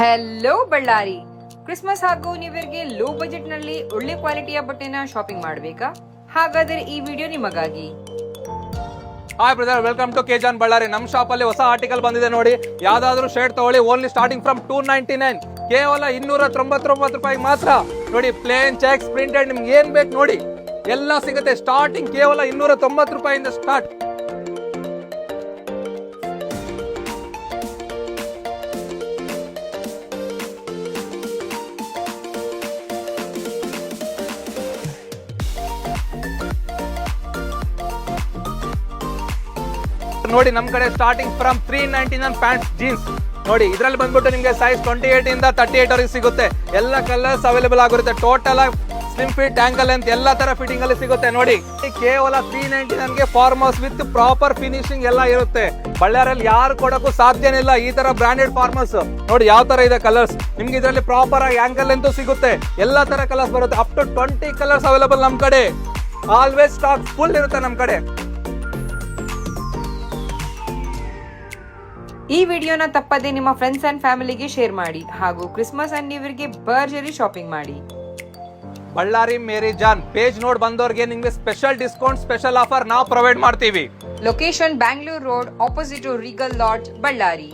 Hello Ballari. Christmas ಹಾಗೂ new ಇಯರ್ಗೆ low budget ನಲ್ಲಿ ಒಳ್ಳೆ ಕ್ವಾಲಿಟಿಯ ಬಟ್ಟೆನ ಶಾಪಿಂಗ್ ಮಾಡಬೇಕಾ? ಹಾಗಾದರೆ ಈ ವಿಡಿಯೋ ನಿಮಗಾಗಿ. ಹಾಯ್ ಬ್ರದರ್, ವೆಲ್ಕಮ್ ಟು ಕೆಜಾನ್ ಬಳ್ಳಾರಿ. ನಮ್ಮ ಶಾಪ್ ಅಲ್ಲಿ ಹೊಸ ಆರ್ಟಿಕಲ್ ಬಂದಿದೆ ನೋಡಿ. ಯಾವ್ದಾದ್ರು ಶರ್ಟ್ ತಗೊಳ್ಳಿ, ಓನ್ಲಿ ಸ್ಟಾರ್ಟಿಂಗ್ ಫ್ರಮ್ 299, ಕೇವಲ 299 ರೂಪಾಯಿ ಮಾತ್ರ. ನೋಡಿ, ಪ್ಲೇನ್ ಚೆಕ್ಸ್ ಪ್ರಿಂಟೆಡ್, ನಿಮ್ಗೆ ಏನ್ ಬೇಕು ನೋಡಿ ಎಲ್ಲ ಸಿಗುತ್ತೆ. ಸ್ಟಾರ್ಟಿಂಗ್ ಕೇವಲ 290 ರೂಪಾಯಿಂದ ಸ್ಟಾರ್ಟ್. ನೋಡಿ, ನಮ್ ಕಡೆ ಸ್ಟಾರ್ಟಿಂಗ್ ಫ್ರಮ್ 399 ಪ್ಯಾಂಟ್ಸ್ ಜೀನ್ಸ್ ನೋಡಿ. ಇದ್ರಲ್ಲಿ ಬಂದ್ಬಿಟ್ಟು ನಿಮ್ಗೆ ಸೈಜ್ 28 ಇಂದ 38 ವರೆಗೆ ಸಿಗುತ್ತೆ. ಎಲ್ಲ ಕಲರ್ಸ್ ಅವೈಲೇಬಲ್ ಆಗಿರುತ್ತೆ. ಟೋಟಲ್ ಆಗಿ ಸ್ಲಿಮ್ ಫಿಟ್, ಆಂಕಲ್ ಲೆಂತ್ ಎಲ್ಲ ತರ ಫಿಟ್ಟಿಂಗ್ ಅಲ್ಲಿ ಸಿಗುತ್ತೆ. ನೋಡಿ, ಕೇವಲ 399 ಗೆ farm house with proper finishing ಎಲ್ಲ ಇರುತ್ತೆ. ಬಳ್ಳಾರಿಯಲ್ಲಿ ಯಾರು ಕೊಡಕ್ಕೂ ಸಾಧ್ಯನೇ ಇಲ್ಲ ಈ ತರ ಬ್ರಾಂಡೆಡ್ ಫಾರ್ಮರ್ಸ್. ನೋಡಿ ಯಾವ ತರ ಇದೆ ಕಲರ್ಸ್. ನಿಮ್ಗೆ ಇದರಲ್ಲಿ ಪ್ರಾಪರ್ ಆಗಿ ಆಂಕಲ್ ಲೆಂತ್ ಸಿಗುತ್ತೆ. ಎಲ್ಲಾ ತರ ಕಲರ್ಸ್ ಬರುತ್ತೆ. ಅಪ್ ಟು 20 ಕಲರ್ಸ್ ಅವೈಲೇಬಲ್ ನಮ್ ಕಡೆ. ಆಲ್ವೇಸ್ ಸ್ಟಾಕ್ ಫುಲ್ ಇರುತ್ತೆ ನಮ್ ಕಡೆ. ಈ ವಿಡಿಯೋನ ತಪ್ಪದೆ ನಿಮ್ಮ ಫ್ರೆಂಡ್ಸ್ ಅಂಡ್ ಫ್ಯಾಮಿಲಿಗೆ ಶೇರ್ ಮಾಡಿ ಹಾಗೂ ಕ್ರಿಸ್ಮಸ್ ಅಂಡ್ ನ್ಯೂ ಇಯರ್ಗೆ ಭರ್ಜರಿ ಶಾಪಿಂಗ್ ಮಾಡಿ. ಬಳ್ಳಾರಿ ಮೇರಿ ಜಾನ್ ಪೇಜ್ ನೋಡ್ ಬಂದವ್ರಿಗೆ ನಿಮ್ಗೆ ಸ್ಪೆಷಲ್ ಡಿಸ್ಕೌಂಟ್, ಸ್ಪೆಷಲ್ ಆಫರ್ ನಾವು ಪ್ರೊವೈಡ್ ಮಾಡ್ತೀವಿ. Location Bangalore road, opposite to Regal Lodge, Ballari.